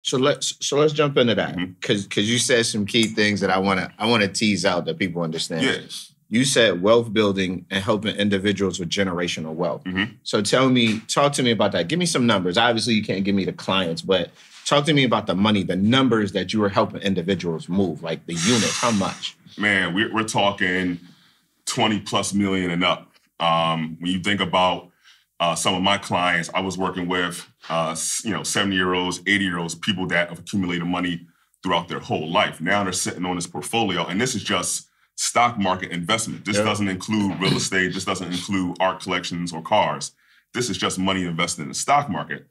So let's jump into that because you said some key things that I wanna tease out that people understand. Yes. You said wealth building and helping individuals with generational wealth. So talk to me about that. Give me some numbers. Obviously, you can't give me the clients, but talk to me about the money, the numbers that you were helping individuals move, like the units. How much? Man, we're talking 20 plus million and up. When you think about some of my clients, I was working with 70-year-olds, 80-year-olds, people that have accumulated money throughout their whole life. Now they're sitting on this portfolio, and this is just stock market investment. This doesn't include real estate. This doesn't include art collections or cars. This is just money invested in the stock market.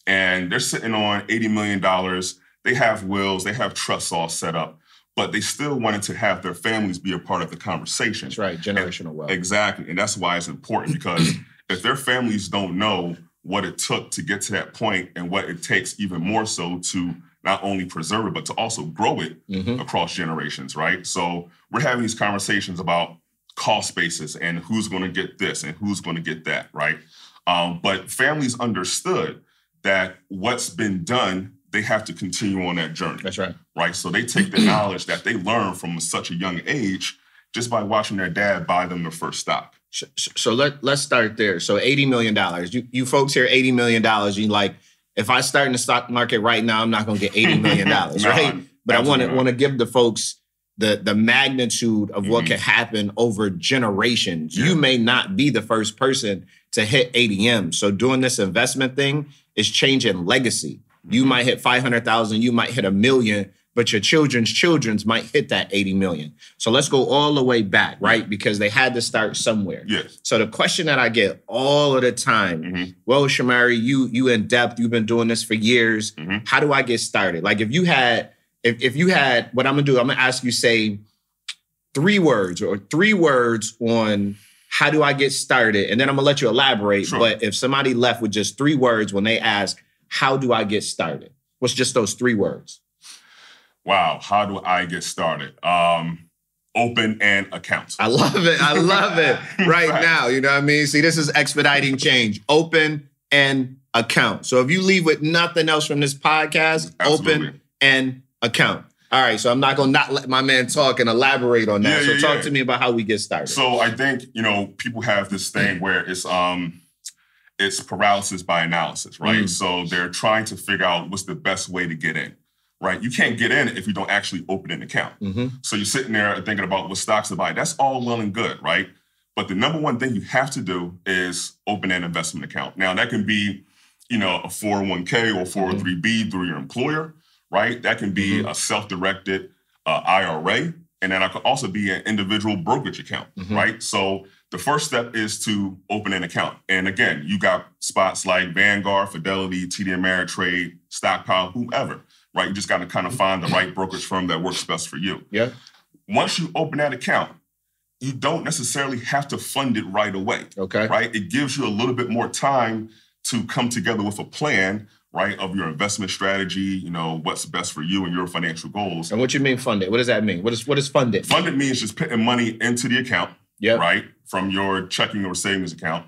And they're sitting on $80 million. They have wills. They have trusts all set up. But they still wanted to have their families be a part of the conversation. That's right, generational wealth. Exactly. And that's why it's important, because if their families don't know what it took to get to that point and what it takes even more so to not only preserve it, but to also grow it across generations, right? So we're having these conversations about cost basis and who's going to get this and who's going to get that, right? But families understood that what's been done, they have to continue on that journey. That's right. Right? So they take the knowledge that they learn from such a young age just by watching their dad buy them their first stock. So let's start there. So $80 million. You folks hear $80 million. You like, if I start in the stock market right now, I'm not going to get $80 million, right? But I want to give the folks the magnitude of what can happen over generations. Yeah. You may not be the first person to hit 80 M. So doing this investment thing is changing legacy. You might hit 500,000, you might hit 1 million, but your children's might hit that 80 million. So let's go all the way back, right? Because they had to start somewhere. Yes. So the question that I get all of the time, well, Shamari, you in depth, you've been doing this for years. How do I get started? Like if you had, what I'm gonna do, I'm gonna ask you say 3 words on how do I get started? And then I'm gonna let you elaborate. Sure. But if somebody left with just 3 words when they ask, how do I get started? What's just those 3 words? Wow, how do I get started? Open an account. I love it. Right now, you know what I mean? See, this is expediting change. Open an account. So if you leave with nothing else from this podcast, open an account. All right, so I'm not going to not let my man talk and elaborate on that. So talk to me about how we get started. So I think, people have this thing where it's paralysis by analysis, right? So they're trying to figure out what's the best way to get in. Right? You can't get in if you don't actually open an account. So you're sitting there thinking about what stocks to buy. That's all well and good, right? But the number one thing you have to do is open an investment account. Now, that can be, a 401k or 403b through your employer, right? That can be a self-directed IRA. And then it could also be an individual brokerage account, right? So the first step is to open an account. And again, you got spots like Vanguard, Fidelity, TD Ameritrade, Stockpile, whomever. Right, you just got to kind of find the right brokerage firm that works best for you. Yeah. Once you open that account, you don't necessarily have to fund it right away. Okay. Right? It gives you a little bit more time to come together with a plan, right, of your investment strategy, what's best for you and your financial goals. And what you mean fund it? What does that mean? What is fund it? Fund it means just putting money into the account, right, from your checking or savings account,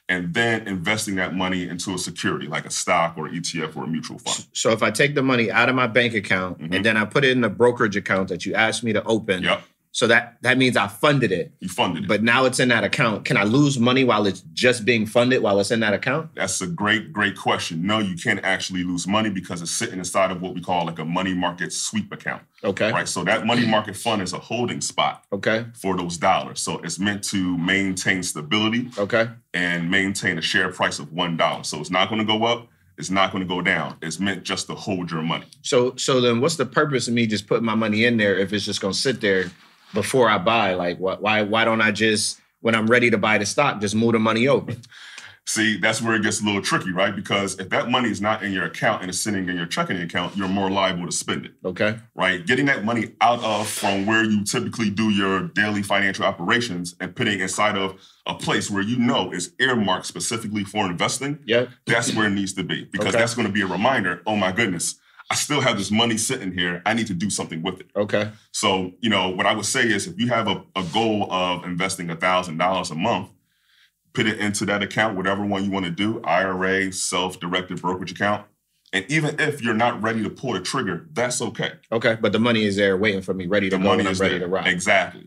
and then investing that money into a security like a stock or an ETF or a mutual fund. So if I take the money out of my bank account and then I put it in the brokerage account that you asked me to open, so that means I funded it. You funded it. But now it's in that account. Can I lose money while it's just being funded while it's in that account? That's a great question. No, you can't actually lose money because it's sitting inside of what we call like a money market sweep account. Okay. Right. So that money market fund is a holding spot. Okay. For those dollars. So it's meant to maintain stability. Okay. And maintain a share price of $1. So it's not going to go up. It's not going to go down. It's meant just to hold your money. So then what's the purpose of me just putting my money in there if it's just going to sit there before I buy? Like, why don't I just, when I'm ready to buy the stock, just move the money over? See, that's where it gets a little tricky, right? Because if that money is not in your account and it's sitting in your checking account, you're more liable to spend it. Okay. Right? Getting that money out of from where you typically do your daily financial operations and putting inside of a place where is earmarked specifically for investing, that's where it needs to be. Because that's going to be a reminder, oh my goodness, I still have this money sitting here. I need to do something with it. Okay. So, what I would say is if you have a goal of investing $1,000 a month, put it into that account, whatever one you want to do, IRA, self-directed brokerage account, And even if you're not ready to pull the trigger, that's okay. Okay, but the money is there waiting for me, ready to go when I'm ready to rock. Exactly.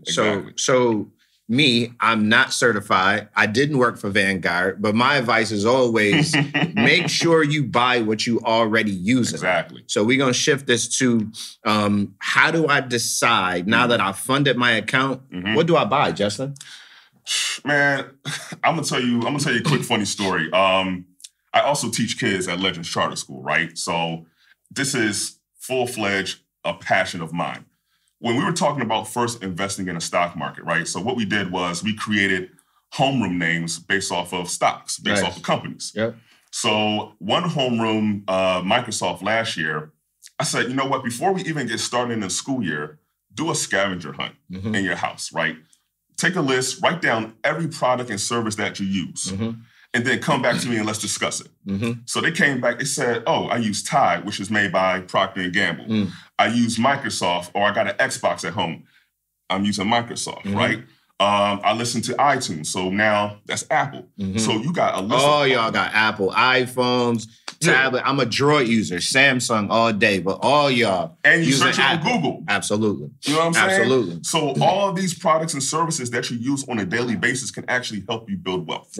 So me, I'm not certified. I didn't work for Vanguard, but my advice is always make sure you buy what you already use. Exactly. So we're going to shift this to how do I decide now that I've funded my account, what do I buy, Justin? Man, I'm gonna tell you a quick funny story. I also teach kids at Legends Charter School, right? So this is full-fledged a passion of mine. When we were talking about first investing in a stock market, right? So what we did was we created homeroom names based off of stocks, based off of companies. Yep. So one homeroom, Microsoft last year, I said, you know what? Before we even get started in the school year, do a scavenger hunt in your house, right? Take a list, write down every product and service that you use, and then come back to me and let's discuss it. So they came back, they said, oh, I use Tide, which is made by Procter & Gamble. I use Microsoft, or I got an Xbox at home. I'm using Microsoft, right? I listen to iTunes, so now that's Apple. So you got a list. Oh, y'all got Apple, iPhones, tablet. I'm a Droid user, Samsung all day, but all y'all and you using search it on Google. Absolutely. You know what I'm saying? Absolutely. So all of these products and services that you use on a daily basis can actually help you build wealth.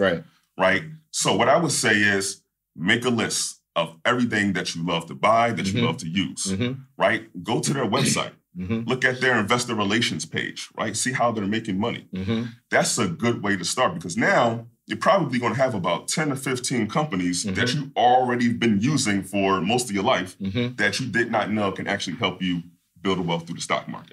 Right? So what I would say is make a list of everything that you love to buy, that you love to use, right? Go to their website. Look at their investor relations page, right? See how they're making money. That's a good way to start because now you're probably going to have about 10 to 15 companies that you've already been using for most of your life that you did not know can actually help you build a wealth through the stock market.